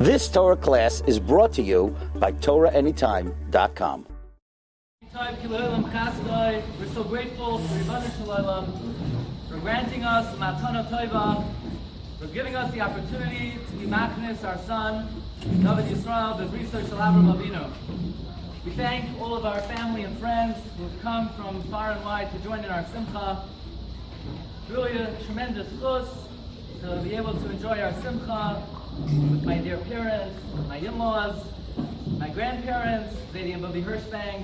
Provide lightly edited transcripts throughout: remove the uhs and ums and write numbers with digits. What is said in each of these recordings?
This Torah class is brought to you by TorahAnytime.com. We're so grateful for Ribbon Shalom for granting us Matana Todah, for giving us the opportunity to be Machnis, our son, David Yisrael, the Bris Avinu. We thank all of our family and friends who have come from far and wide to join in our Simcha. Really a tremendous chus to be able to enjoy our Simcha with my dear parents, my in-laws, my grandparents, Zadie and Bobby Hirschbang.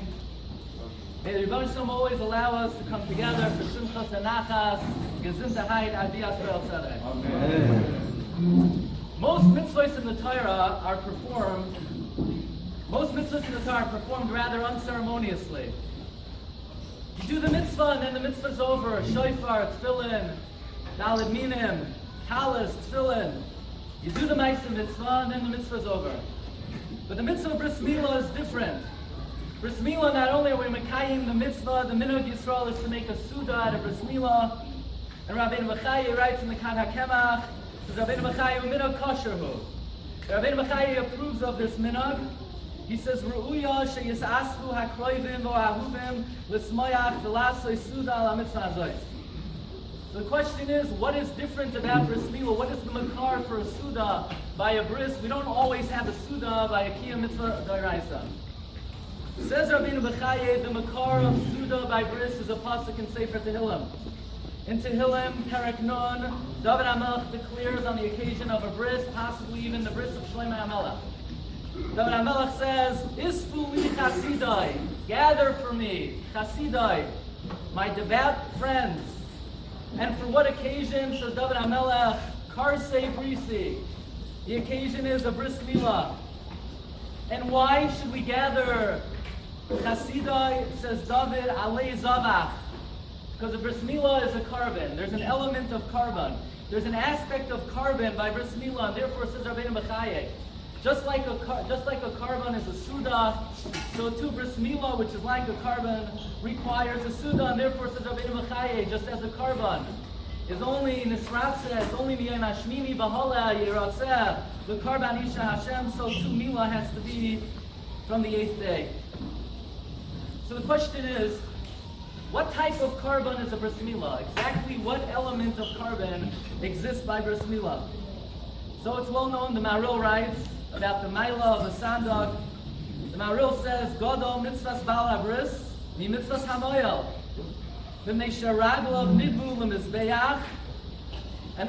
May the Rebbe Shalom always allow us to come together for Simchas and Nachas, Gesundheit, Adiyas Be'el Tzedek. Amen. Most mitzvahs in the Torah are performed rather unceremoniously. You do the mitzvah and then the mitzvah's over. Shofar, tefillin, daled minim, talis, tefillin. You do the ma'aseh mitzvah and then the mitzvah's over. But the mitzvah of Bris Milah is different. Bris Milah, not only are we mekayim the mitzvah, the minhag Yisrael is to make a Suda out of Bris Milah. And Rabbi Milah writes in the Kan HaKemach, says Rabbi Milah minhag kosherhu. Rabbi Milah approves of this minhag. He says, Ru'uya sheyisasvu hakroivim v'ahuvim l'smoyach v'lasoi Suda ala mitzvah zois. So the question is, what is different about Bris Milah? What is the makar for a Suda by a Bris? We don't always have a Suda by a Kiyam mitzvah d'oraisa. Says Rabbeinu B'chaye, the makar of Suda by Bris is a pasuk in Sefer Tehillim. In Tehillim, Perek Nun, David HaMelech declares on the occasion of a Bris, possibly even the Bris of Shlomo HaMelech. David HaMelech says, Isfu li chasidai, gather for me, chasidai, my devout friends. And for what occasion, says David HaMelech, Karsei Brisi. The occasion is a Bris Milah. And why should we gather Chasidai, says David, Alei Zavach? Because a Bris Milah is a korban. There's an element of korban. There's an aspect of korban by Bris Milah, and therefore, says Rabbeinu B'chaye, just like a korban is a Suda, so too Bris Milah, which is like a korban, requires a Suda, and therefore, says Rabbeinu B'chaye, just as a korban is only Nisratzeh, it's only Miyayim Hashmini B'Hola Yiratzeh, the Korban Isha Hashem, so too Milah has to be from the 8th day. So the question is, what type of korban is a Bris Milah? Exactly what element of korban exists by Bris Milah? So it's well known, the Maril writes about the Milah of the Sandok. The Maril says, Godol mitzvahs bal habris, mi mitzvahs hamoyel. And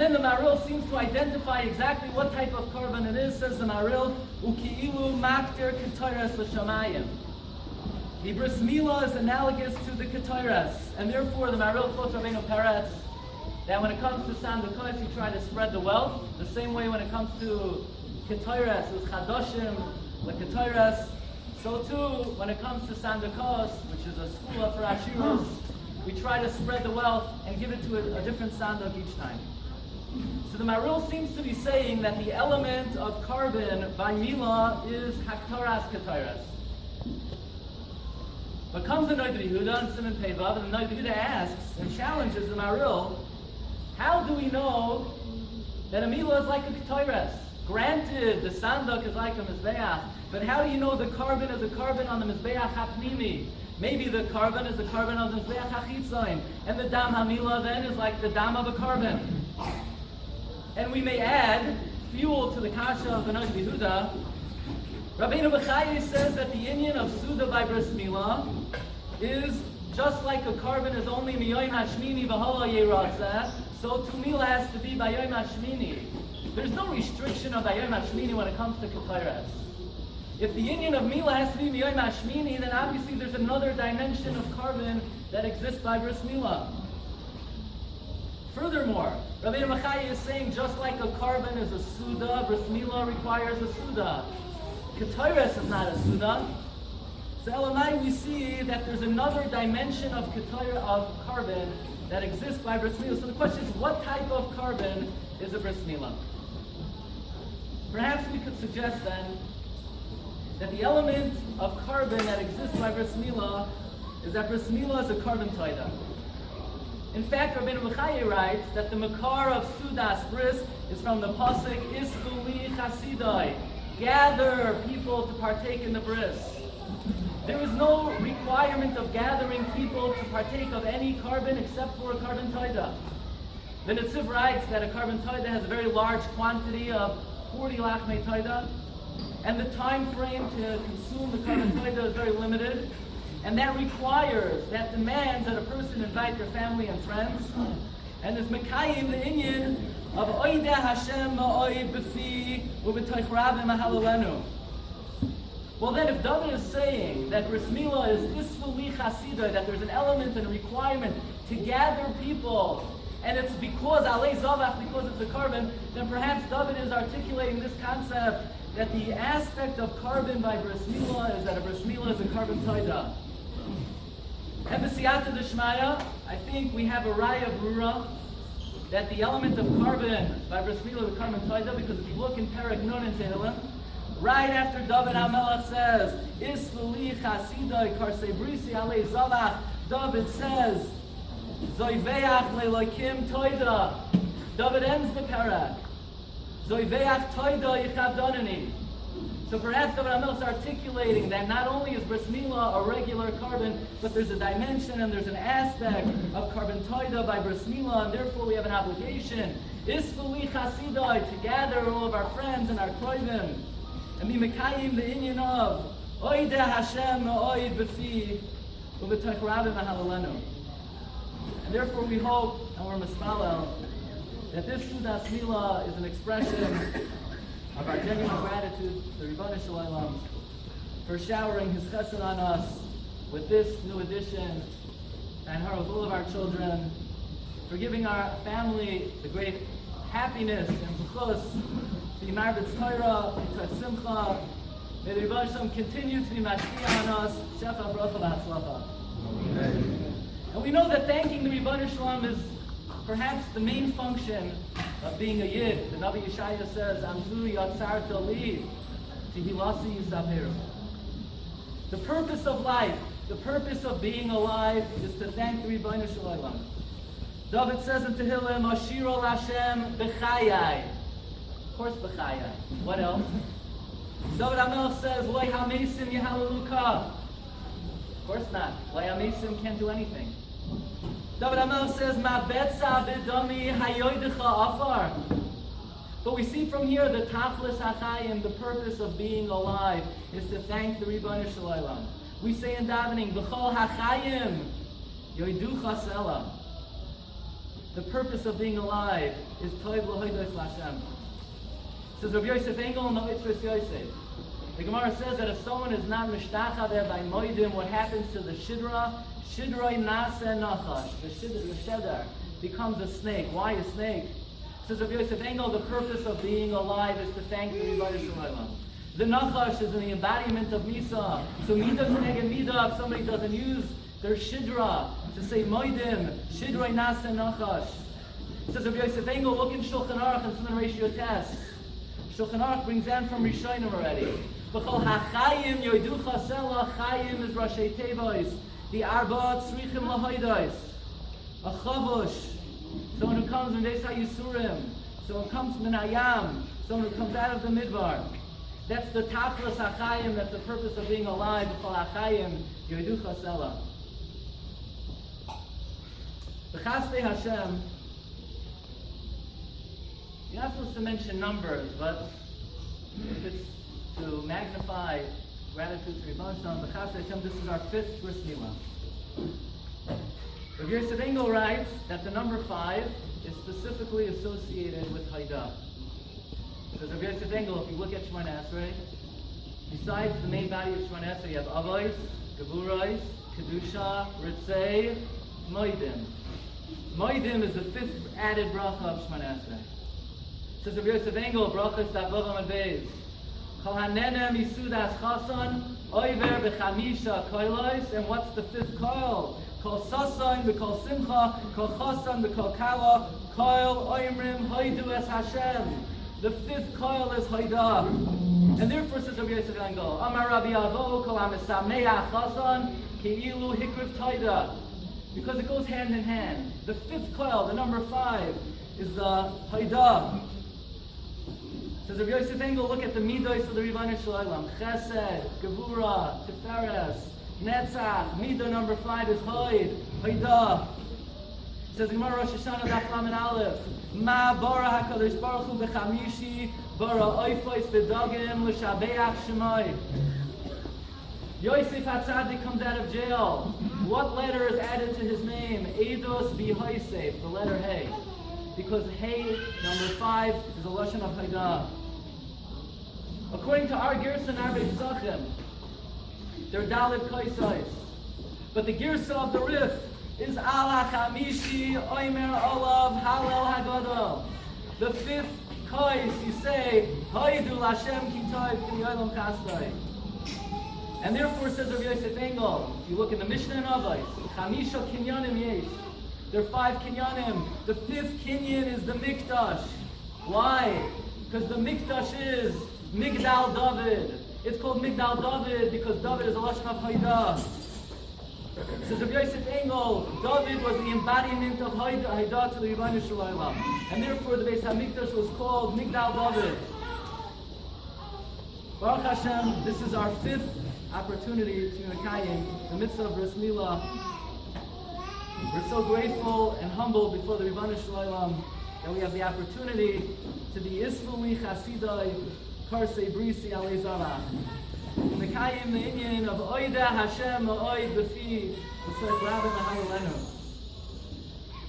then the Maril seems to identify exactly what type of korban it is, says the Maril, Uki'ilu maktir k'toras l'shamayim. The Bris Milah is analogous to the k'toras, and therefore the Maril quotes Rabbeinu Peretz that when it comes to Sandokos, you try to spread the wealth, the same way when it comes to k'toras, with chadoshim, the k'toras, so too when it comes to Sandokos, which is a school for Ashiros, we try to spread the wealth and give it to a different sandok each time. So the Maril seems to be saying that the element of korban by Milah is haktaras k'toras. But comes the Noda Yehuda and Simon Pevav, and the Noda Yehuda asks and challenges the Maril, how do we know that a Milah is like a k'toras? Granted, the sandok is like a mizbeach, but how do you know the korban is a korban on the mizbeach hapnimi? Maybe the korban is the korban of the mizbeach hachitzayin, and the dam hamilah then is like the dam of a korban. And we may add fuel to the kasha of the Noda Yehuda. Rabbeinu B'chaye says that the inyan of Suda by Bris Milah is just like a korban is only Miyayim Hashmini V'Hola Yiratzeh, so too Milah has to be by Yom Hashmini. There's no restriction of Yom Hashmini when it comes to k'toras. If the inyan of Milah has to be Miyayim Hashmini, then obviously there's another dimension of korban that exists by Bris Milah. Furthermore, Rabbi B'chaye is saying just like a korban is a Suda, Bris Milah requires a Suda. K'toras is not a Suda. So Elamai, we see that there's another dimension of korban that exists by Bris Milah. So the question is, what type of korban is a Bris Milah? Perhaps we could suggest then that the element of korban that exists by Bris Milah is that Bris Milah is a korban Todah. In fact, Rabbeinu B'chaye writes that the makar of Sudas Bris is from the pasuk Isfu li chasidai, gather people to partake in the Bris. There is no requirement of gathering people to partake of any korban except for a korban Todah. The Netziv writes that a korban Todah has a very large quantity of 40 lachmei Todah, and the time frame to consume the korban Todah is very limited, and that demands that a person invite their family and friends, and is mekayim the inyan of oideh Hashem ma'oid b'fi u'b'toich rabim mahalalenu. Well then, if David is saying that Bris Milah is isfuli chasida, that there's an element and a requirement to gather people, and it's because alei zavach, because it's a korban, then perhaps David is articulating this concept that the aspect of korban by Bris Milah is that a Bris Milah is a korban Todah. And the siyata d'shmaya, I think we have a raya brura that the element of korban by Bris Milah is a korban Todah, because if you look in Perek Nun in Tehillim, right after David HaMelech says, Isfuli chasidai karsei brisi alei zavach, David says, Zoiveach le'lokim Todah. David ends the parak. Zoiveach Todah yichavdonani. So perhaps David HaMelech is articulating that not only is Bris Milah a regular korban, but there's a dimension and there's an aspect of korban Todah by Bris Milah, and therefore we have an obligation, Isfuli chasidai, to gather all of our friends and our kroivim, and be mekayim the inyan of oideh Hashem ma'oid b'fi u'b'toich rabim mahalalenu. And therefore we hope, and we're mispalel, that this Sudas Milah is an expression of our genuine gratitude to the Ribono Shel Olam for showering His chesed on us with this new edition, and her with all of our children, for giving our family the great happiness and zechus to be marbitz Torah, to simcha. May the Ribono Shel Olam continue to be mashpia on us. Shefa bracha v'hatzlacha. And we know that thanking the Ribono Shel Olam is perhaps the main function of being a Yid. The Navi Yeshaya says, Amzu yatzar tali tihilasi yisaperu. The purpose of life, the purpose of being alive, is to thank the Ribono Shel Olam. David says in Tehillim, Ashiro Lashem b'chayai. Of course b'chayai. What else? David HaMelech says, Loi hamesim yehalaluka. Of course not. Loi hamesim can't do anything. David HaMelech says, Ma betza b'dami hayoidecha afar. But we see from here the tachlis hachayim, the purpose of being alive, is to thank the Ribono Shel Olam. We say in davening, B'chol hachayim yoiducha sela. The purpose of being alive is toiv l'hoidos l'Hashem. Says Rabbi Yosef Engel in the Oitzros Yosef. The Gemara says that if someone is not mishtacha there by moedim, what happens to the shidra? Shidroi nase nachash. The shedar becomes a snake. Why a snake? Says Rabbi Yosef Engel, the purpose of being alive is to thank the Ribono Shel Olam. The nachash is in the embodiment of misa. So midah k'neged midah, if somebody doesn't use their shidra to say moedim, shidroi nase nachash. Says Rabbi Yosef Engel, look in Shulchan Aruch and Siman Ratio Test. Shulchan Aruch brings in from Rishonim already. B'chol hachayim yoiducha sela, chayim is Rashi Tevois. The arba tzrichim lahoidos. A chavush. Someone who comes from Desa Yisurim. Someone who comes from Ayam. Someone who comes out of the Midbar. That's the tachlis hachayim, that's the purpose of being alive. B'chol hachayim yoiducha sela. The Chasdei Hashem, you're not supposed to mention numbers, but if it's to magnify gratitude to Ribono Shel Olam, the Chasdei Hashem, this is our 5th Bris Milah. Rabbi Yosef Engel writes that the number 5 is specifically associated with Haidah. Because Rabbi Yosef Engel, if you look at Shemona Esrei, besides the main body of Shemona Esrei, you have Avos, Geburos, Kedusha, Ritzei, Moedim. Moedim is the 5th added bracha of Shemona Esrei. Says Rabbi Yosef Engel, brachas da'avavam adbeis. Kol hanenem isudas chason, oiver b'chamisha koilos, and what's the 5th koil? Kol sason, b'kol simcha, kol chason, b'kol kala, koil oimrim, hoidu es Hashem. The 5th koil is hoidah. And therefore, says Rabbi Yosef Engel, Amar Rabbi Avo, kol hamisameach chason, ki'ilu hikriv toida. Because it goes hand in hand. The 5th koil, the number 5, is the hoidah. Says Rabbi Yosef Engel, look at the midos of the Ribono Shel Olam. Chesed, Gevura, Tiferes, Netzach. Midah number 5 is Hoid, Hoidah. Says Gemara Rosh Hashanah Daf Lamed Aleph. Ma bara HaKadosh Baruch Hu b'chamishi bara oifos v'dagim l'shabeach shemai. Yosef HaTzadik comes out of jail. What letter is added to his name? Eidos b'Yosef, the letter Hey. Because Hey, number 5, is a lashon of Haidah. According to our Girsa and our Pesachim, they're Dalet Kaisais. But the Girsa of the Rif is Ala Chamishi Oimer Olav Halel Hagadol. The 5th Kais, you say, Haidu Lashem Kitayv K'yolam Kastai. And therefore, says Rabbi Yosef Engel, if you look in the Mishnah and Avos, Chamisha Kinyanim Yesh. There are 5 Kinyanim. The 5th Kinyan is the Mikdash. Why? Because the Mikdash is Migdal David. It's called Migdal David because David is a lashon of Haidah. Says Rabbi Yosef Engel, David was the embodiment of Haidah to the Ribono Shel Olam, and therefore the Beis Hamikdash was called Migdal David. Baruch Hashem, this is our 5th opportunity to Mekayim, the mitzvah of Bris Milah. We're so grateful and humbled before the Ribono Shel Olam that we have the opportunity to be Ismuli Chasidai Karsei Brisi Alei Zarach. Mekayim the Inyan of Oida Hashem Oid B'fi B'sek Rabbi Mahayalenu.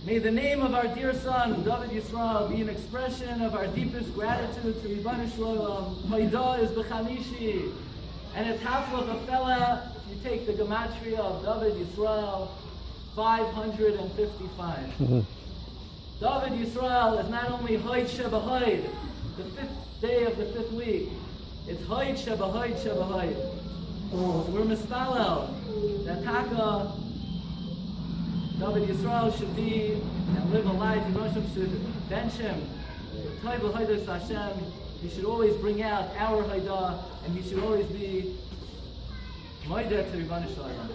May the name of our dear son, David Yisrael, be an expression of our deepest gratitude to Ribono Shel Olam. Haidah is B'chamishi. And it's Haflach a fella, if you take the gematria of David Yisrael, 555. David Yisrael is not only Hoid Sheba Hoid, the 5th day of the 5th week. It's Hoid Sheba Hoid Sheba Hoid. So we're mispalel that Taka, David Yisrael should be and live a life. Yinoshim should bench him. Todah Hoidos Hashem. He should always bring out our Haidah, and he should always be Moedeh to Ribono Shel Olam.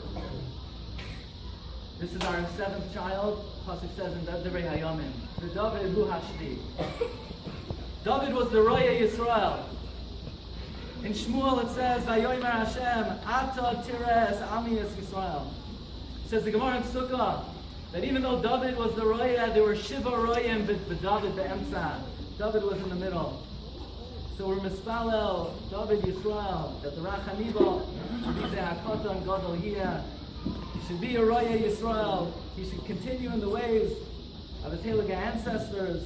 This is our 7th child. Pasuk says in Devrei Hayamim, the David Hu Hashvi. David was the Roya Yisrael. In Shmuel it says, Vayomer Hashem, Ata Tires Amias Yisrael. It says the Gemara in Sukkah that even though David was the Roya, there were Shiva Royim, but David Be'emtza. David was in the middle. So we're mispalel David Yisrael that the Rachaniba should be the Hakata and Gadol Yiyah. He should be a Roya Yisrael. He should continue in the ways of his Heliga ancestors.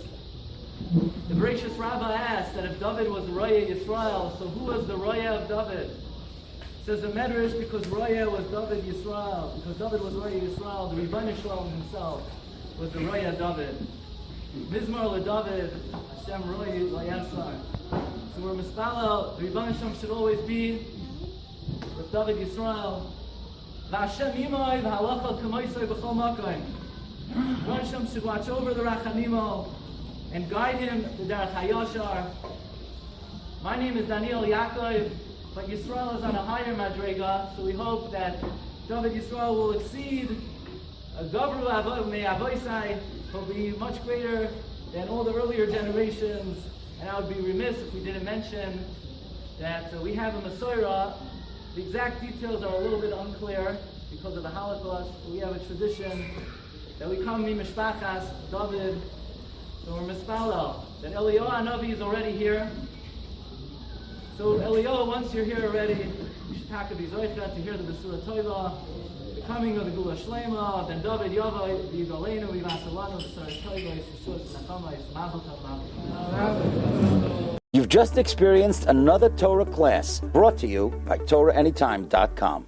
The gracious Rabbi asked that if David was the Roya Yisrael, so who was the Roya of David? Says the Medrash, because Roya was David Yisrael. Because David was Roya Yisrael, the Ribono Shel Olam himself was the Roya David. Mizmor LeDavid, Hashem Roya Layasar. So we're mispalel, the Ribono Shel Olam should always be with David Yisrael. V'Hashem Yimai v'Halacha K'moisoi B'chol Makoim. Ribono Shel Olam should watch over the Rachanimo and guide him to Derech HaYashar. My name is Daniel Yaakov, but Yisrael is on a higher madrega, so we hope that David Yisrael will exceed Gavru Avoisai, will be much greater than all the earlier generations. And I would be remiss if we didn't mention that we have a Masorah. The exact details are a little bit unclear because of the Holocaust. We have a tradition that we come Mishpachas David. So we're mispalel that Eliyahu Hanavi is already here. So Eliyahu, once you're here already, you should talk to Zoichet to hear the Besura Todah, the coming of the Gula Shlema, then David Yavai, the Yigalenu, Vivasalanu, the Besura Todah, Yeshus, Nachama, Mazel Tov. You've just experienced another Torah class brought to you by TorahAnytime.com.